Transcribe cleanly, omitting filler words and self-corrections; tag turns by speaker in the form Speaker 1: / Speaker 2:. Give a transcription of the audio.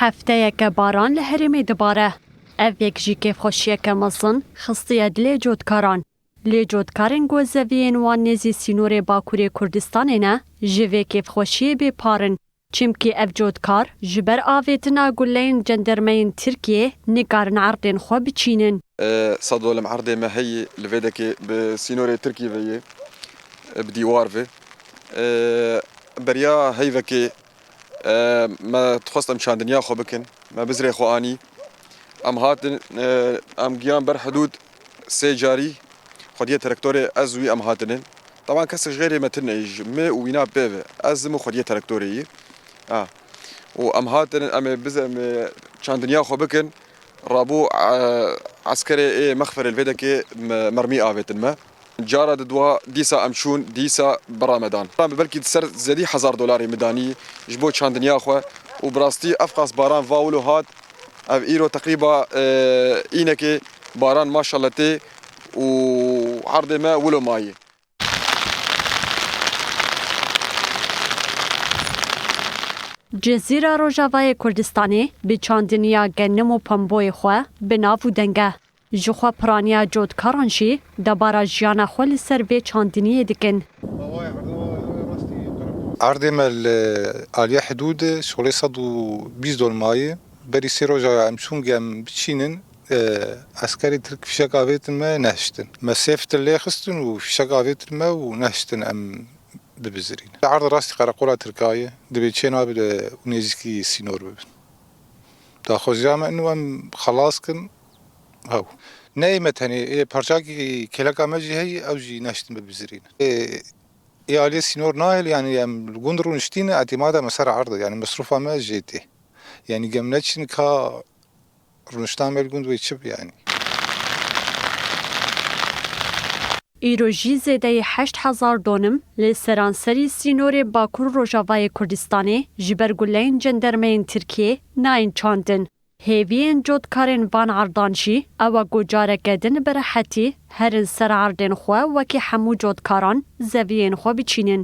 Speaker 1: هەفتەیەکە باران لە هەرێمێ دەبارە. ئەڤ یەک ژی کێفخۆشیەکە مەزن خستیە لێ جۆتکاران. لێ جۆتکارên گۆزەڤiyên wan nêzî sînorê Bakurê Kurdistanê ne ji vê kêfxweşiyê bêparin. Çimkî ev cotkar ji ber avêtina guleyên cendermeyên Tirkiyê nikarin erdên xwe biçînin.
Speaker 2: صدوا المعرضة ما هي لفيدك بسينوري تركي في بديوار في بريا هيفكي ما تخصت مشان دنيا خو بكن ما بزري خو اني ام هاتن ام جيان بر حدود سيجاري خديه تراكتوري ازوي ام هاتن طبعا كسر غيري ما تنج ما وينا بيف ازمو خديه تراكتوري وام هاتن ام بزم مشان دنيا خو بكن رابو عسكري مخفر الفيدكي مرمي آفتن ما جارة دوا ديسا أمشون ديسا برامدان بلكي تسر زدي $1000 مداني جبو چان دنيا خوا وبراستي أفقاس باران فاولو هات أف إيرو تقريبا إينكي باران ما شاء الله تي وعرض ما ولو ماي
Speaker 1: Cezîra Rojavayê Kurdistanê bi çandiniya genim û pemboyê xwe bi nav û denge. Ji xwe piraniya cotkaran jî debara jiyana xwe li ser vê çandiniyê dikin.
Speaker 3: عرضنا الآلية حدود شغلي صدو $20 ماي بري سي روجا امشون جام بتشينن عسكري ترك في شقاويت ما نهشتن مسافة اللي خستن وفي شقاويت ما ونهشتن ام ببزرين عرض راستي قراقولا تركاية دبي تشينا بدا ونيزيكي سينور ببن داخل جامع انو ام خلاص كن هاو نايمة هني بارجاكي كلاكا ماجي هي او جي نهشتن ببزرين آلية سينور نايل يعني الجندرو نشتين اعتمادا مسار عرض يعني مصروفها ما جيتي يعني جمناتشن كا رونشتان ملگوند ويتشب يعني
Speaker 1: ایروژی زیده 8,000 دونم لی سرانسری سینور باکور روژاوای کردستانی جبر گلین جندرمین ترکیه ناین چاندن. هیوین جودکارن وان عردانشی او گوجاره گدن برحتی هرن سر عردن خواه وکی حمو جودکاران زوین خواه بچینن.